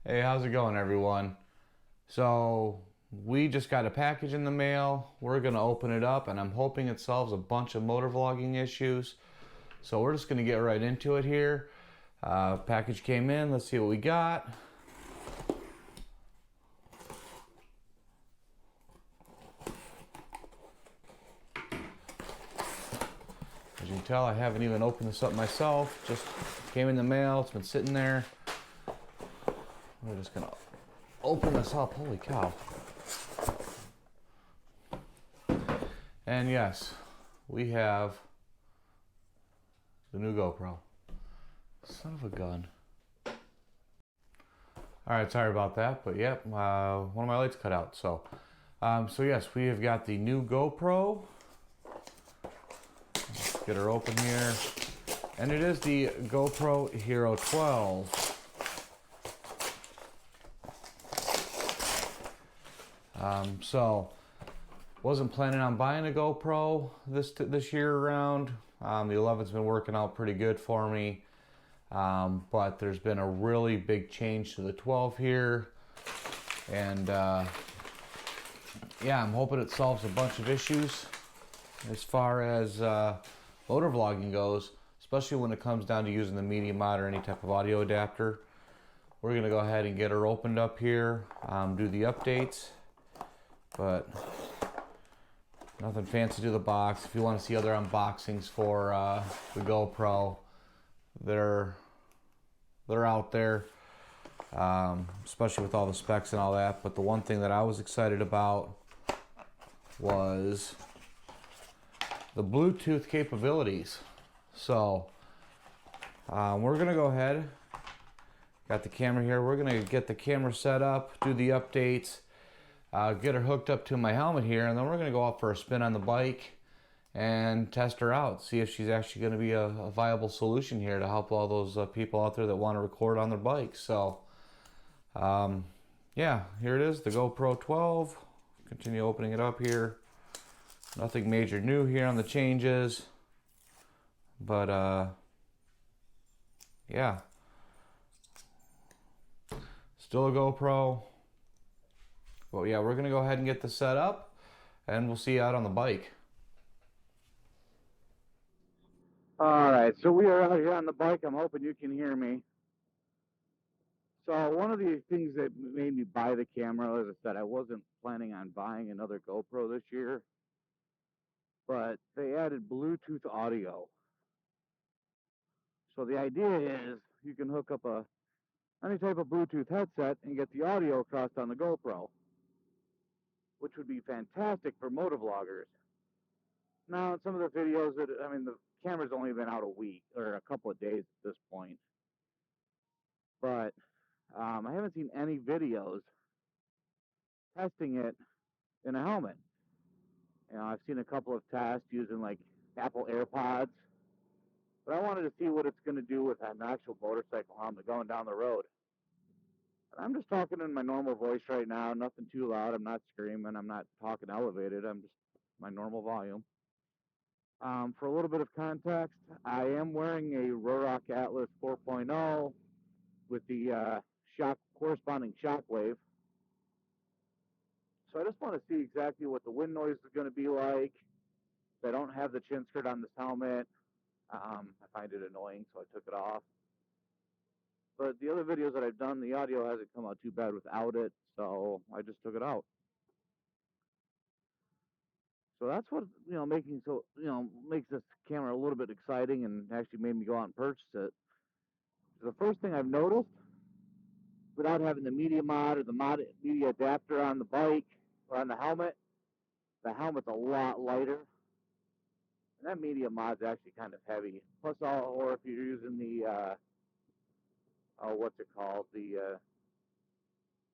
Hey, how's it going, everyone? So, we just got a package in the mail. We're going to open it up, and I'm hoping it solves a bunch of motor vlogging issues. So, we're just going to get right into it here. Package came in. Let's see what we got. As you can tell, I haven't even opened this up myself. Just came in the mail. It's been sitting there. We're just going to open this up. Holy cow. And yes, we have the new GoPro. Son of a gun. Alright, sorry about that, but yep, one of my lights cut out. So yes, we have got the new GoPro. Let's get her open here. And it is the GoPro Hero 12. Wasn't planning on buying a GoPro this year around. The 11's been working out pretty good for me, but there's been a really big change to the 12 here, and yeah, I'm hoping it solves a bunch of issues as far as motor vlogging goes, especially when it comes down to using the media mod or any type of audio adapter. We're gonna go ahead and get her opened up here, do the updates, but nothing fancy to the box. If you want to see other unboxings for the GoPro, they're out there, especially with all the specs and all that. But the one thing that I was excited about was the Bluetooth capabilities. So we're gonna go ahead. Got the camera here. We're gonna get the camera set up, do the updates. Get her hooked up to my helmet here, and then we're going to go out for a spin on the bike and test her out, see if she's actually going to be a viable solution here to help all those people out there that want to record on their bikes. So yeah, here it is, the GoPro 12. Continue opening it up here. Nothing major new here on the changes, but yeah, still a GoPro. Well, yeah, we're going to go ahead and get this set up, and we'll see you out on the bike. All right, so we are out here on the bike. I'm hoping you can hear me. So one of the things that made me buy the camera, as I said, I wasn't planning on buying another GoPro this year, but they added Bluetooth audio. So the idea is you can hook up any type of Bluetooth headset and get the audio across on the GoPro, which would be fantastic for motovloggers. Now, in some of the videos the camera's only been out a week or a couple of days at this point, but I haven't seen any videos testing it in a helmet. I've seen a couple of tests using like Apple AirPods, but I wanted to see what it's going to do with an actual motorcycle helmet going down the road. And I'm just talking in my normal voice right now, nothing too loud. I'm not screaming. I'm not talking elevated. I'm just my normal volume. For a little bit of context, I am wearing a Ruroc Atlas 4.0 with the corresponding shock wave. So I just want to see exactly what the wind noise is going to be like. I don't have the chin skirt on this helmet. I find it annoying, so I took it off. But the other videos that I've done, the audio hasn't come out too bad without it, so I just took it out. So that's what makes this camera a little bit exciting and actually made me go out and purchase it. The first thing I've noticed, without having the media mod or the media adapter on the bike or on the helmet's a lot lighter. And that media mod's actually kind of heavy. Plus, or if you're using the what's it called, the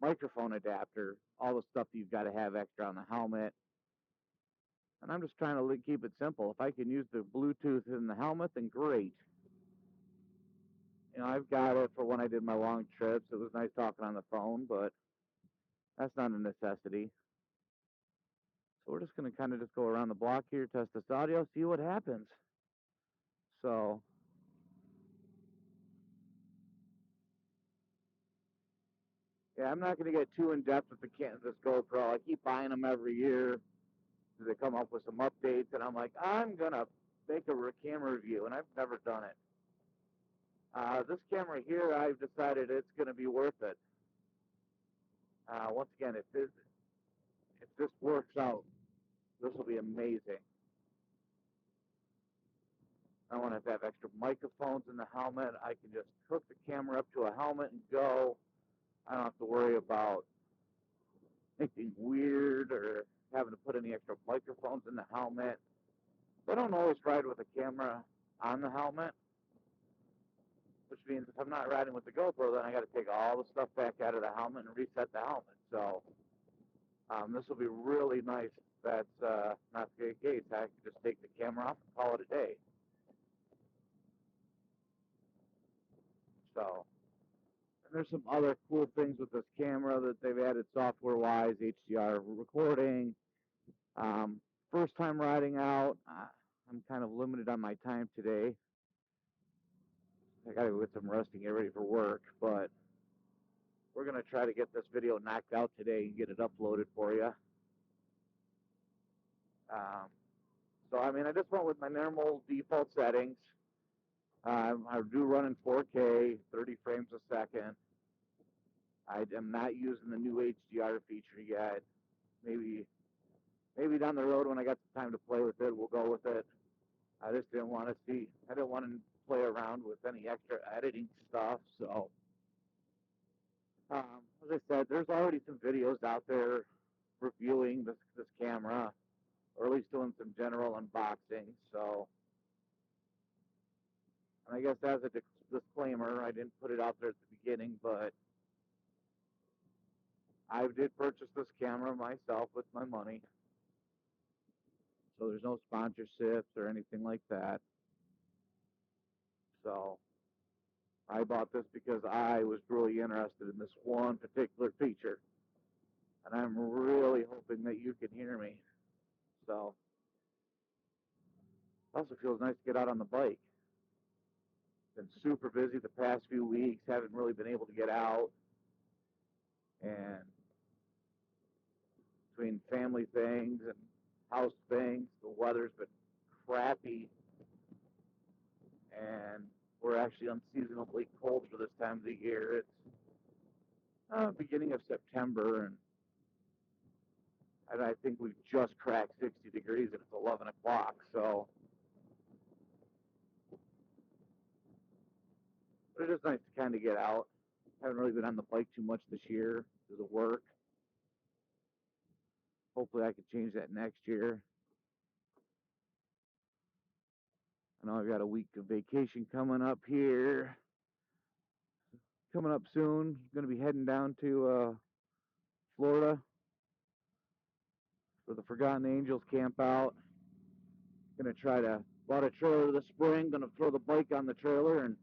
microphone adapter, all the stuff that you've got to have extra on the helmet. And I'm just trying to keep it simple. If I can use the Bluetooth in the helmet, then great. I've got it for when I did my long trips. It was nice talking on the phone, but that's not a necessity. So we're just going to kind of just go around the block here, test this audio, see what happens. So Yeah, I'm not going to get too in depth with this GoPro. I keep buying them every year. They come up with some updates, and I'm like, I'm going to make a camera review, and I've never done it. This camera here, I've decided it's going to be worth it. Once again, if this works out, this will be amazing. I want to have extra microphones in the helmet. I can just hook the camera up to a helmet and go. I don't have to worry about anything weird or having to put any extra microphones in the helmet. I don't always ride with a camera on the helmet, which means if I'm not riding with the GoPro, then I got to take all the stuff back out of the helmet and reset the helmet. So this will be really nice. That's not the case. I can just take the camera off and call it a day. So and there's some other cool things with this camera that they've added software-wise, HDR recording. First time riding out, I'm kind of limited on my time today. I gotta go get some resting, get ready for work, but we're gonna try to get this video knocked out today and get it uploaded for you. So I mean, I just went with my normal default settings. I do run in 4K, 30 frames a second. I am not using the new HDR feature yet. Maybe down the road when I got some time to play with it, we'll go with it. I just didn't want to play around with any extra editing stuff. So, as I said, there's already some videos out there reviewing this camera, or at least doing some general unboxing. So, and I guess as a disclaimer, I didn't put it out there at the beginning, but I did purchase this camera myself with my money. So there's no sponsorships or anything like that. So I bought this because I was really interested in this one particular feature. And I'm really hoping that you can hear me. So it also feels nice to get out on the bike. Been super busy the past few weeks, haven't really been able to get out. And between family things and house things, the weather's been crappy. And we're actually unseasonably cold for this time of the year. It's beginning of September, and I think we've just cracked 60 degrees, and it's 11 o'clock. So, but it is nice to kind of get out. Haven't really been on the bike too much this year because of work. Hopefully, I can change that next year. I know I've got a week of vacation coming up here. Coming up soon. Going to be heading down to Florida for the Forgotten Angels camp out. Going to bought a trailer this spring. Going to throw the bike on the trailer and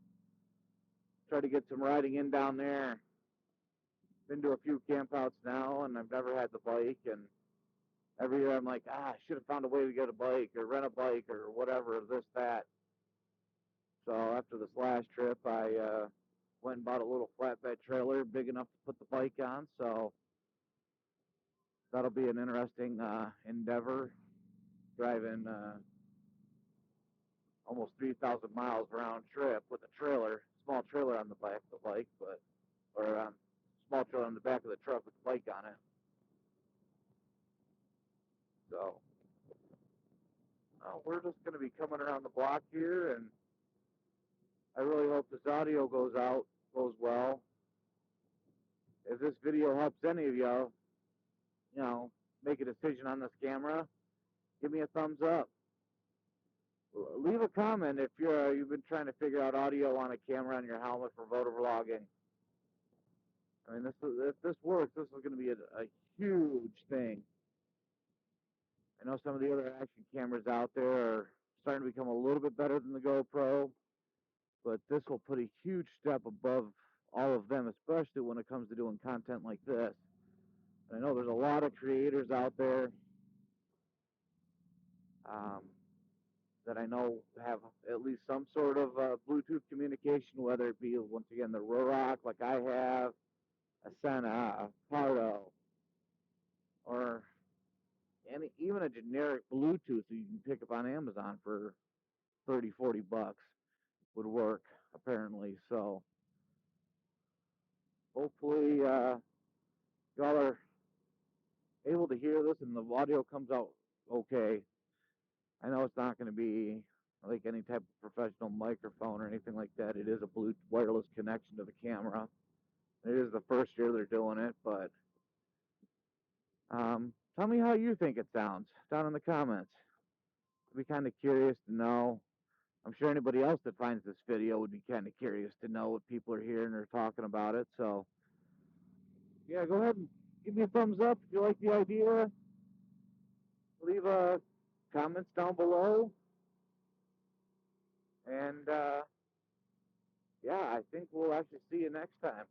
try to get some riding in down there. Been to a few campouts now, and I've never had the bike. And every year I'm like, I should have found a way to get a bike or rent a bike or whatever, this, that. So after this last trip, I went and bought a little flatbed trailer big enough to put the bike on. So that'll be an interesting endeavor, driving almost 3,000 miles round trip with a trailer, small trailer on the back of the bike, or small trailer on the back of the truck with the bike on it. So we're just going to be coming around the block here, and I really hope this audio goes well. If this video helps any of you, make a decision on this camera, give me a thumbs up. Leave a comment if you've been trying to figure out audio on a camera on your helmet for motovlogging. I mean, if this works, this is going to be a huge thing. I know some of the other action cameras out there are starting to become a little bit better than the GoPro, but this will put a huge step above all of them, especially when it comes to doing content like this. And I know there's a lot of creators out there that I know have at least some sort of Bluetooth communication, whether it be, once again, the Ruroc like I have, a Sena, Pardo, or even a generic Bluetooth that you can pick up on Amazon for 30-40 bucks would work, apparently. So hopefully y'all are able to hear this and the audio comes out okay. I know it's not going to be like any type of professional microphone or anything like that. It is a Bluetooth wireless connection to the camera. It is the first year they're doing it, but tell me how you think it sounds down in the comments. I'd be kind of curious to know. I'm sure anybody else that finds this video would be kind of curious to know what people are hearing or talking about it. So, yeah, go ahead and give me a thumbs up if you like the idea. Leave comments down below. And, yeah, I think we'll actually see you next time.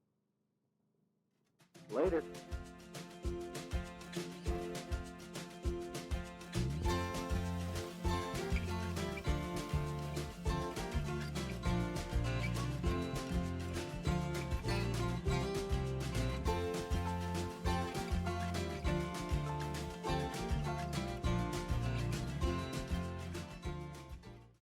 Later.